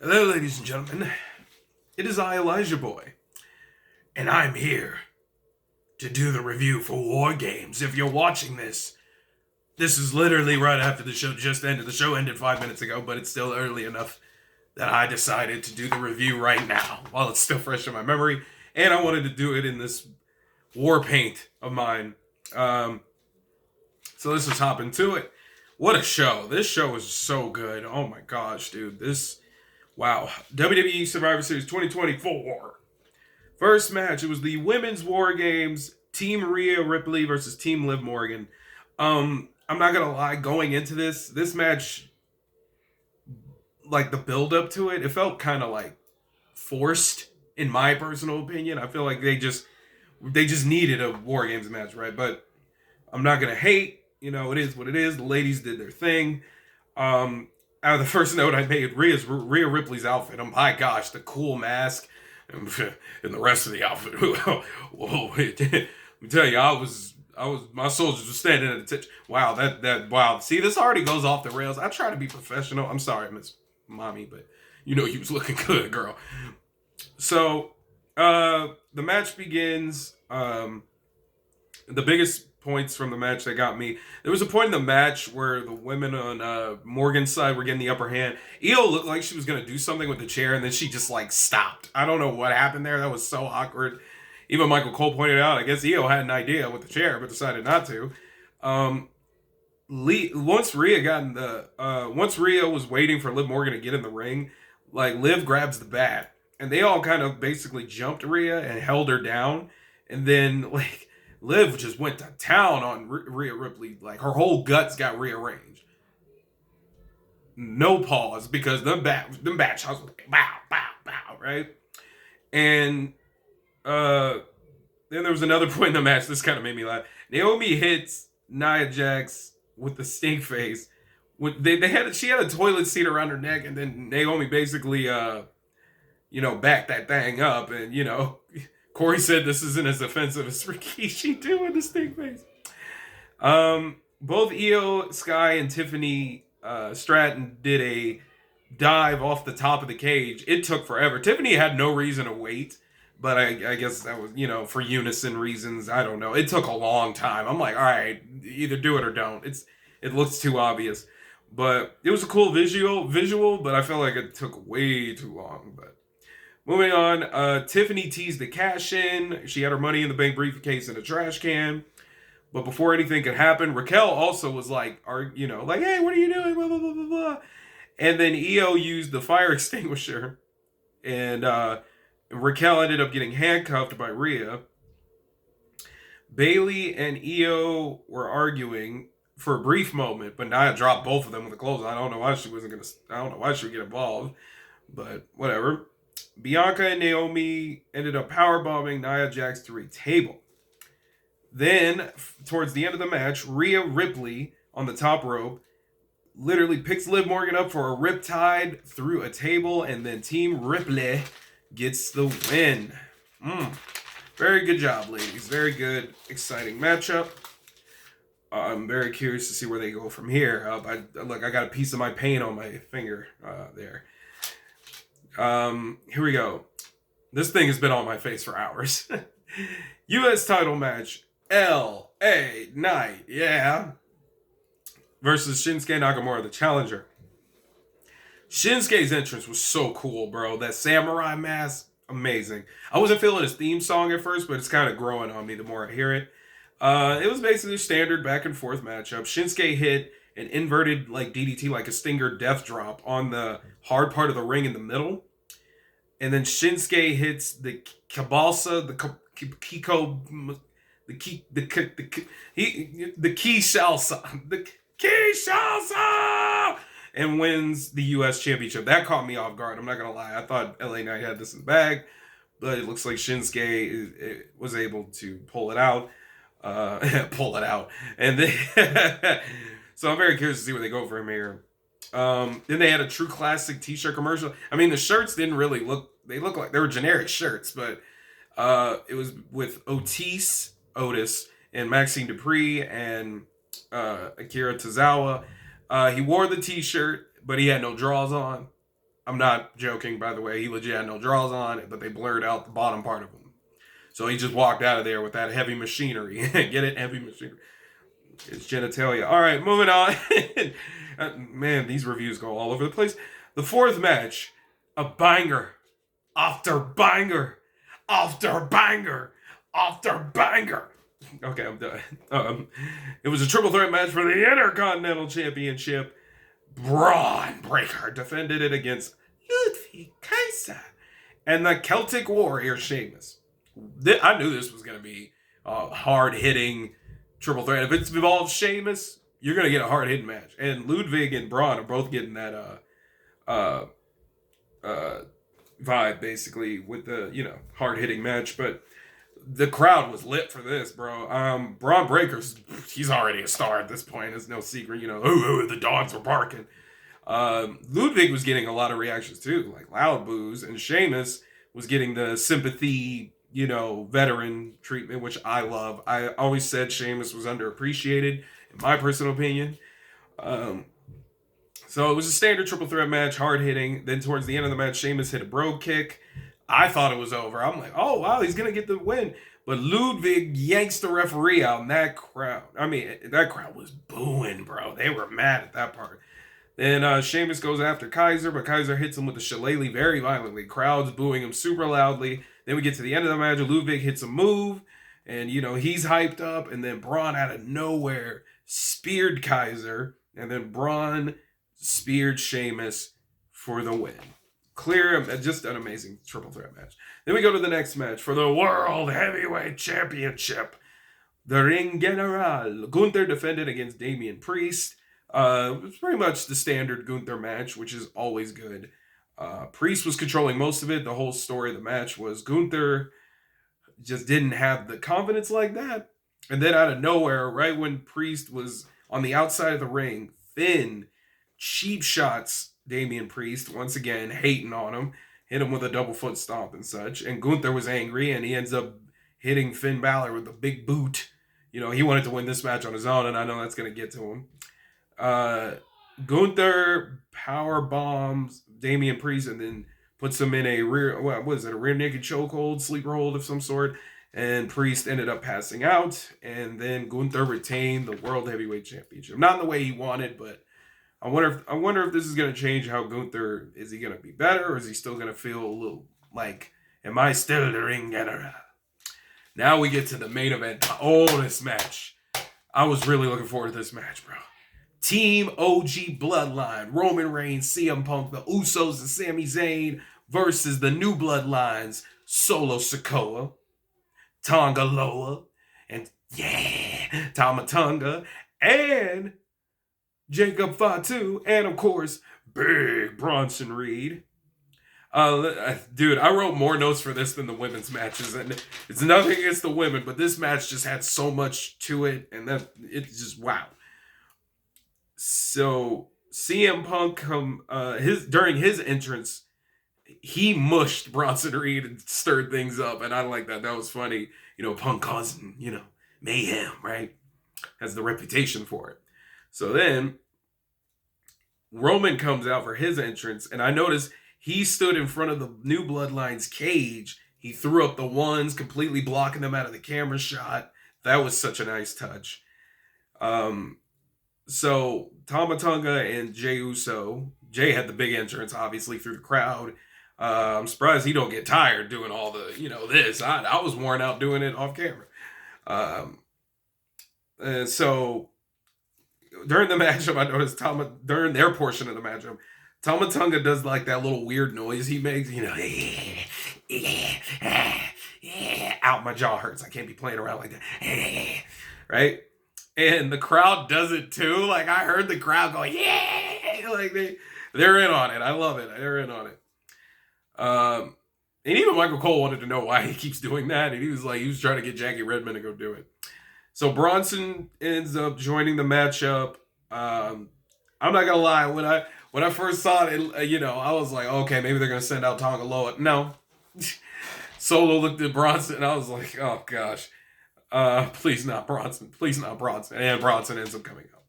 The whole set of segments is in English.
Hello, ladies and gentlemen. It is I, ElijahBoyy, and I'm here to do the review for War Games. If you're watching this is literally right after the show just ended. The show ended 5 minutes ago, but it's still early enough that I decided to do the review right now while it's still fresh in my memory, and I wanted to do it in this war paint of mine. So let's just hop into it. What a show! This show is so good. Oh my gosh, dude. Wow. WWE Survivor Series 2024. First match, it was the Women's War Games, Team Rhea Ripley versus Team Liv Morgan. I'm not gonna lie, going into this match, like the build up to it, it felt kind of like forced, in my personal opinion. I feel like they just needed a War Games match, right? But I'm not gonna hate. It is what it is. The ladies did their thing. Out of the first note I made, Rhea Ripley's outfit. Oh my gosh, the cool mask and the rest of the outfit. Whoa, let me tell you, my soldiers were standing at attention. Wow, wow. See, this already goes off the rails. I try to be professional. I'm sorry, Miss Mommy, but you was looking good, girl. So, the match begins. The biggest points from the match that got me. There was a point in the match where the women on Morgan's side were getting the upper hand. Io looked like she was gonna do something with the chair, and then she just like stopped. I don't know what happened there. That was so awkward. Even Michael Cole pointed out. I guess Io had an idea with the chair, but decided not to. Um, once once Rhea was waiting for Liv Morgan to get in the ring, like Liv grabs the bat, and they all kind of basically jumped Rhea and held her down, and then like Liv just went to town on Rhea Ripley. Like her whole guts got rearranged. No pause because them bat shots was like bow, bow, bow, right? And uh then there was another point in the match. This kind of made me laugh. Naomi hits Nia Jax with the stink face. She had a toilet seat around her neck, and then Naomi basically backed that thing up, and Corey said this isn't as offensive as Rikishi doing the stink face. Both Io Sky and Tiffany Stratton did a dive off the top of the cage. It took forever. Tiffany had no reason to wait, but I guess that was for unison reasons. I don't know. It took a long time. I'm like, all right, either do it or don't. It looks too obvious, but it was a cool visual. But I felt like it took way too long. But moving on, Tiffany teased the cash in. She had her money in the bank briefcase in a trash can. But before anything could happen, Raquel also was like, like, hey, what are you doing? Blah, blah, blah, blah, blah. And then Io used the fire extinguisher. And Raquel ended up getting handcuffed by Rhea. Bailey and Io were arguing for a brief moment, but Nia dropped both of them with the clothes. I don't know why she would get involved. But whatever. Bianca and Naomi ended up powerbombing Nia Jax through a table. Then, towards the end of the match, Rhea Ripley on the top rope literally picks Liv Morgan up for a riptide through a table, and then Team Ripley gets the win. Very good job, ladies. Very good, exciting matchup. I'm very curious to see where they go from here. I got a piece of my paint on my finger there. Here we go. This thing has been on my face for hours. U.S. title match. L.A. Knight, yeah, versus Shinsuke Nakamura, the challenger. Shinsuke's entrance was so cool, bro. That samurai mask, amazing. I wasn't feeling his theme song at first, but it's kind of growing on me the more I hear it. It was basically a standard back and forth matchup. Shinsuke hit an inverted like DDT, like a Stinger death drop on the hard part of the ring in the middle. And then Shinsuke hits the Kibalsa, the Kiko... The key salsa, and wins the U.S. championship. That caught me off guard. I'm not gonna lie. I thought LA Knight had this in the bag, but it looks like Shinsuke was able to pull it out, and then so I'm very curious to see where they go from here. Then they had a True Classic T-shirt commercial. I mean, the shirts didn't really look. They looked like they were generic shirts, but it was with Otis and Maxine Dupree and Akira Tozawa. He wore the T-shirt, but he had no draws on. I'm not joking, by the way. He legit had no draws on, but they blurred out the bottom part of him. So he just walked out of there with that heavy machinery. Get it? Heavy machinery. It's genitalia. All right, moving on. Man, these reviews go all over the place. The fourth match, a banger after banger after banger after banger. Okay, I'm done. It was a triple threat match for the Intercontinental Championship. Braun Breaker defended it against Ludwig Kaiser and the Celtic Warrior Sheamus. I knew this was going to be a hard-hitting triple threat. If it's involved Sheamus, you're going to get a hard-hitting match. And Ludwig and Braun are both getting that vibe, basically, with the, hard-hitting match. But the crowd was lit for this, bro. Braun Breaker's, he's already a star at this point. It's no secret, the dogs were barking. Ludwig was getting a lot of reactions too, like loud boos, and Sheamus was getting the sympathy, veteran treatment, which I love. I always said Sheamus was underappreciated, in my personal opinion. So it was a standard triple threat match, hard hitting. Then towards the end of the match, Sheamus hit a brogue kick. I thought it was over. I'm like, oh, wow, he's going to get the win. But Ludwig yanks the referee out, and that crowd was booing, bro. They were mad at that part. Then Sheamus goes after Kaiser, but Kaiser hits him with the shillelagh very violently. Crowd's booing him super loudly. Then we get to the end of the match. Ludwig hits a move, and, he's hyped up. And then Braun out of nowhere speared Kaiser, and then Braun speared Sheamus for the win. Clear, just an amazing triple threat match. Then we go to the next match for the World Heavyweight Championship. The Ring General. Gunther defended against Damian Priest. It was pretty much the standard Gunther match, which is always good. Priest was controlling most of it. The whole story of the match was Gunther just didn't have the confidence like that. And then out of nowhere, right when Priest was on the outside of the ring, Finn cheap shots Damian Priest, once again, hating on him, hit him with a double foot stomp and such. And Gunther was angry, and he ends up hitting Finn Balor with a big boot. He wanted to win this match on his own, and I know that's going to get to him. Gunther power bombs Damian Priest and then puts him in a rear naked chokehold, sleeper hold of some sort. And Priest ended up passing out, and then Gunther retained the World Heavyweight Championship. Not in the way he wanted, but I wonder if this is going to change how Gunther, is he going to be better, or is he still going to feel a little like, am I still the ring general? Now we get to the main event. Oh, this match. I was really looking forward to this match, bro. Team OG Bloodline, Roman Reigns, CM Punk, the Usos, and Sami Zayn versus the New Bloodlines, Solo Sikoa, Tonga Loa, and Tama Tonga, and Jacob Fatu, and of course, Big Bronson Reed. Dude, I wrote more notes for this than the women's matches, and it's nothing against the women, but this match just had so much to it, and it's just wow. So CM Punk during his entrance, he mushed Bronson Reed and stirred things up, and I like that. That was funny. Punk causing mayhem, right? Has the reputation for it. So then Roman comes out for his entrance, and I noticed he stood in front of the New Bloodline's cage. He threw up the ones, completely blocking them out of the camera shot. That was such a nice touch. So Tama Tonga and Jey Uso. Jey had the big entrance, obviously, through the crowd. I'm surprised he don't get tired doing all the, this. I was worn out doing it off camera. And so during the matchup, I noticed during their portion of the matchup, Tama Tonga does like that little weird noise he makes, out, my jaw hurts. I can't be playing around like that. Right? And the crowd does it too. Like, I heard the crowd go, yeah! Like, they're in on it. I love it. They're in on it. And even Michael Cole wanted to know why he keeps doing that. And he was trying to get Jackie Redmond to go do it. So Bronson ends up joining the matchup. I'm not gonna lie, when I first saw it, I was like, okay, maybe they're gonna send out Tonga Loa. No. Solo looked at Bronson and I was like, oh gosh. Please not Bronson. Please not Bronson. And Bronson ends up coming out.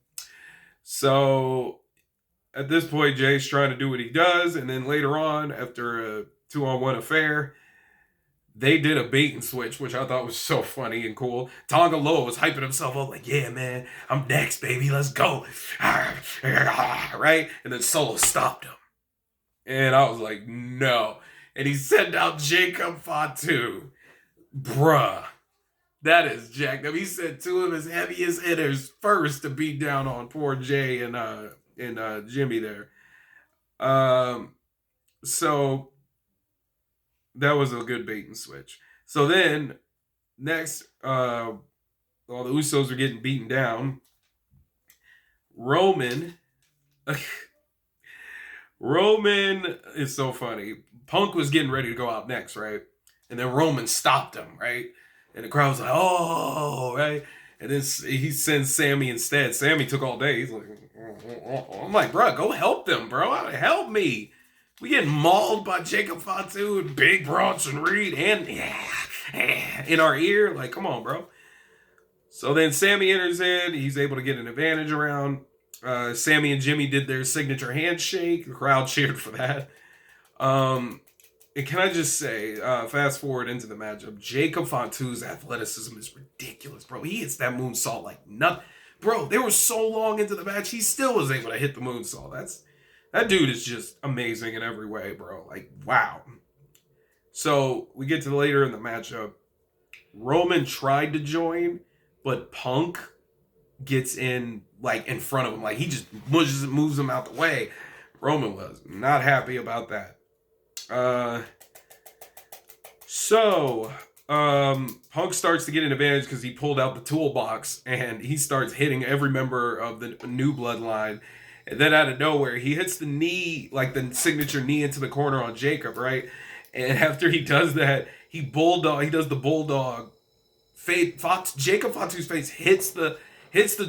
So at this point, Jay's trying to do what he does, and then later on, after a 2-on-1 affair, they did a bait and switch, which I thought was so funny and cool. Tonga Loa was hyping himself up like, yeah, man, I'm next, baby, let's go. Right? And then Solo stopped him. And I was like, no. And he sent out Jacob Fatu. Bruh. That is jacked up. He sent two of his heaviest hitters first to beat down on poor Jay and Jimmy there. So that was a good bait and switch. So then next, all the Usos are getting beaten down. Roman is so funny. Punk was getting ready to go out next, right? And then Roman stopped him, right? And the crowd was like, oh, right? And then he sends Sammy instead. Sammy took all day. He's like, I'm like, bro, go help them, bro. Help me. We getting mauled by Jacob Fatu and Big Bronson Reed and in our ear. Like, come on, bro. So then Sammy enters in. He's able to get an advantage around. Sammy and Jimmy did their signature handshake. The crowd cheered for that. And can I just say, fast forward into the matchup, Jacob Fatu's athleticism is ridiculous, bro. He hits that moonsault like nothing. Bro, they were so long into the match, he still was able to hit the moonsault. That dude is just amazing in every way, bro. Like, wow. So we get to later in the matchup. Roman tried to join, but Punk gets in, like, in front of him. Like, he just moves him out the way. Roman was not happy about that. Punk starts to get an advantage because he pulled out the toolbox and he starts hitting every member of the new bloodline. And then out of nowhere, he hits the knee, like the signature knee into the corner on Jacob, right? And after he does that, he does the bulldog. Jacob Fatu's face hits the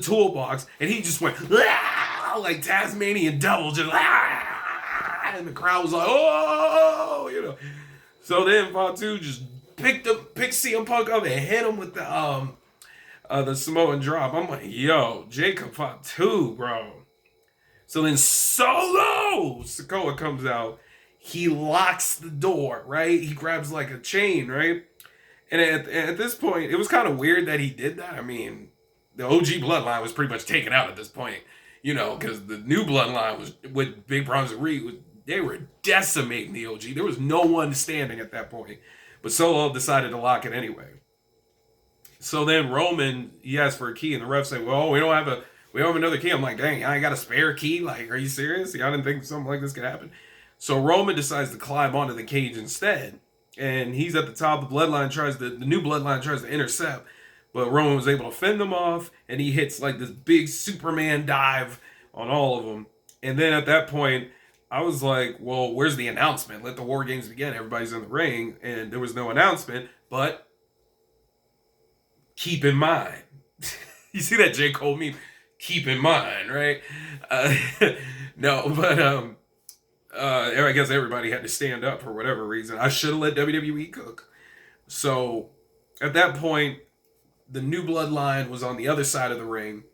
toolbox, and he just went like Tasmanian devil, just and the crowd was like, oh, you know. So then Fatu just picked CM Punk up and hit him with the Samoan drop. I'm like, yo, Jacob Fatu, bro. So then Solo Sikoa comes out. He locks the door, right? He grabs like a chain, right? And at this point, it was kind of weird that he did that. I mean, the OG bloodline was pretty much taken out at this point, you know, because the new bloodline was with Big Bronson Reed. They were decimating the OG. There was no one standing at that point. But Solo decided to lock it anyway. So then Roman, he asked for a key, and the ref said, well, we don't have another key. I'm like, dang, I ain't got a spare key? Like, are you serious? I didn't think something like this could happen. So Roman decides to climb onto the cage instead. And he's at the top. The new bloodline tries to intercept. But Roman was able to fend them off. And he hits like this big Superman dive on all of them. And then at that point, I was like, well, where's the announcement? Let the War Games begin. Everybody's in the ring. And there was no announcement. But keep in mind. You see that J. Cole meme? Keep in mind, right? No, but I guess everybody had to stand up for whatever reason. I should have let WWE cook. So at that point, the new bloodline was on the other side of the ring,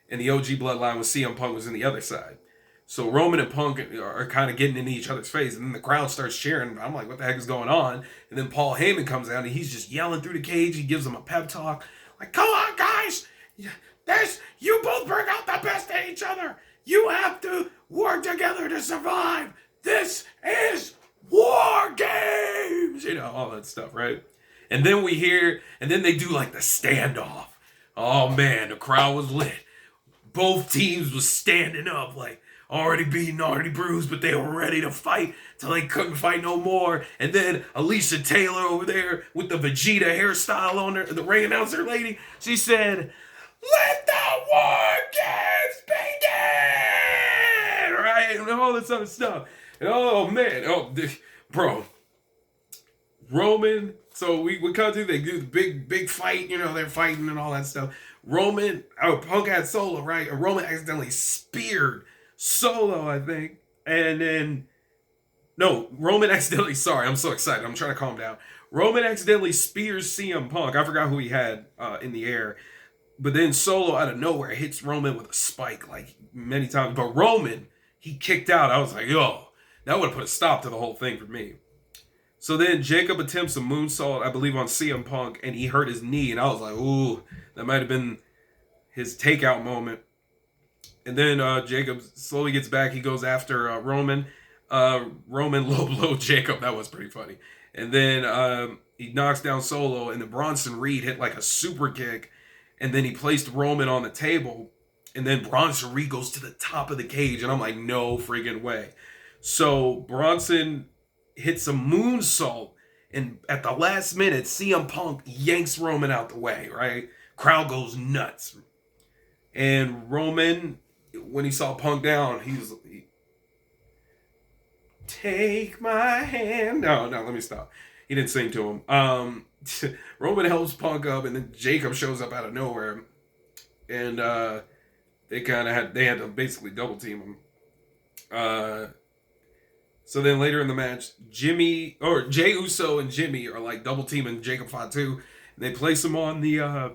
and the OG bloodline with CM Punk was in the other side. So Roman and Punk are kind of getting into each other's face, and then the crowd starts cheering. I'm like, what the heck is going on? And then Paul Heyman comes out, and he's just yelling through the cage. He gives them a pep talk. Like, come on, guys. You both bring out the best in each other. You have to work together to survive. This is War Games. You know, all that stuff, right? And then they do like the standoff. Oh, man, the crowd was lit. Both teams was standing up, like, already beaten, already bruised, but they were ready to fight till they couldn't fight no more. And then Alicia Taylor over there with the Vegeta hairstyle on her, the ring announcer lady, she said, let the War Games begin! Right? And all this other stuff. And oh, man. Bro. Roman. So we come to, they do the big fight. You know, they're fighting and all that stuff. Punk had Solo, right? And Roman accidentally speared Solo, I think. And then, Roman accidentally, sorry, I'm so excited. I'm trying to calm down. Roman accidentally spears CM Punk. I forgot who he had in the air. But then Solo out of nowhere hits Roman with a spike like many times. But Roman, he kicked out. I was like, yo, that would have put a stop to the whole thing for me. So then Jacob attempts a moonsault, I believe, on CM Punk, and he hurt his knee. And I was like, ooh, that might have been his takeout moment. And then Jacob slowly gets back. He goes after Roman. Roman low blow Jacob. That was pretty funny. And then he knocks down Solo, and then Bronson Reed hit like a super kick. And then he placed Roman on the table. And then Bronson Reed goes to the top of the cage. And I'm like, no friggin' way. So Bronson hits a moonsault. And at the last minute, CM Punk yanks Roman out the way, right? Crowd goes nuts. And Roman, when he saw Punk down, he take my hand. No, let me stop. He didn't sing to him. Roman helps Punk up, and then Jacob shows up out of nowhere. And they had to basically double team him. So then later in the match, Jay Uso and Jimmy are like double teaming Jacob Fatu. And they place him on the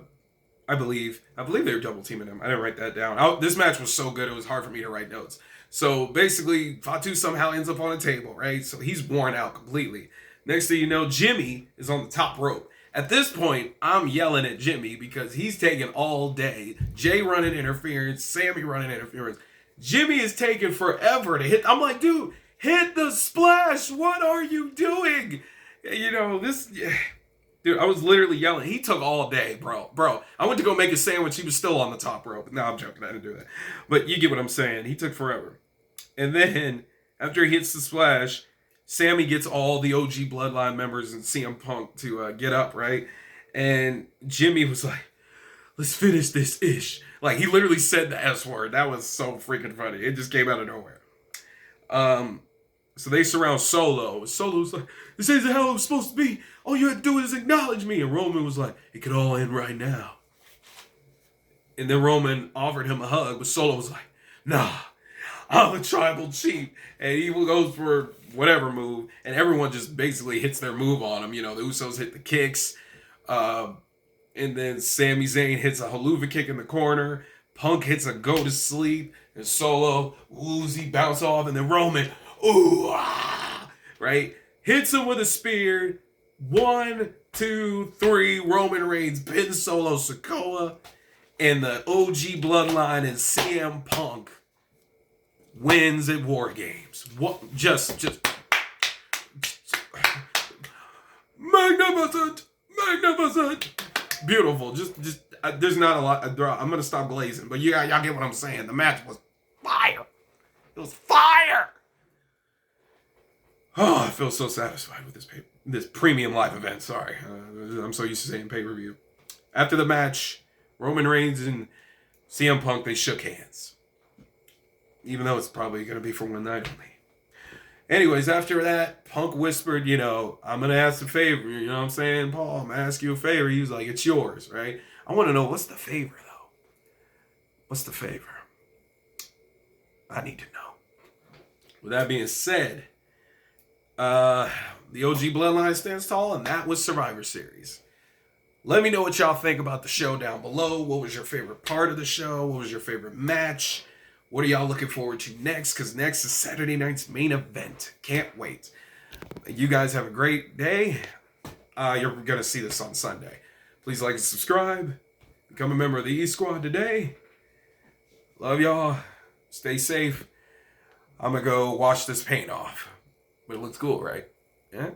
I believe they were double teaming him. I didn't write that down. This match was so good it was hard for me to write notes. So basically, Fatu somehow ends up on a table, right? So he's worn out completely. Next thing you know, Jimmy is on the top rope. At this point, I'm yelling at Jimmy because he's taking all day. Jay running interference, Sammy running interference. Jimmy is taking forever to hit. I'm like, dude, hit the splash. What are you doing? You know, dude, I was literally yelling. He took all day, bro. I went to go make a sandwich. He was still on the top rope. No, I'm joking. I didn't do that. But you get what I'm saying. He took forever. And then, after he hits the splash, Sammy gets all the OG Bloodline members and CM Punk to get up, right? And Jimmy was like, let's finish this ish. Like, he literally said the S word. That was so freaking funny. It just came out of nowhere. So they surround Solo. Solo's like, this isn't how it was supposed to be. All you had to do is acknowledge me. And Roman was like, it could all end right now. And then Roman offered him a hug, but Solo was like, nah, I'm a tribal chief. And he goes for whatever move, and everyone just basically hits their move on him. You know, the Usos hit the kicks, and then Sami Zayn hits a haluva kick in the corner. Punk hits a go to sleep, and Solo, Uzi bounce off, and then Roman, ooh, ah, right? Hits him with a spear. 1, 2, 3, Roman Reigns pins Solo Sikoa, and the OG Bloodline and CM Punk wins at War Games. What? Just magnificent, beautiful. Just there's not a lot. I'm gonna stop glazing, but y'all get what I'm saying. The match was fire. It was fire. Oh, I feel so satisfied with this premium live event. Sorry, I'm so used to saying pay-per-view. After the match, Roman Reigns and CM Punk, they shook hands. Even though it's probably going to be for one night only. Anyways, after that, Punk whispered, I'm going to ask a favor. You know what I'm saying? Paul, I'm going to ask you a favor. He was like, it's yours, right? I want to know, what's the favor, though? What's the favor? I need to know. With that being said, the OG Bloodline stands tall, and that was Survivor Series. Let me know what y'all think about the show down below. What was your favorite part of the show? What was your favorite match? What are y'all looking forward to next? Because next is Saturday night's main event. Can't wait. You guys have a great day. You're going to see this on Sunday. Please like and subscribe. Become a member of the E-Squad today. Love y'all. Stay safe. I'm going to go wash this paint off. But it looks cool, right? Yeah?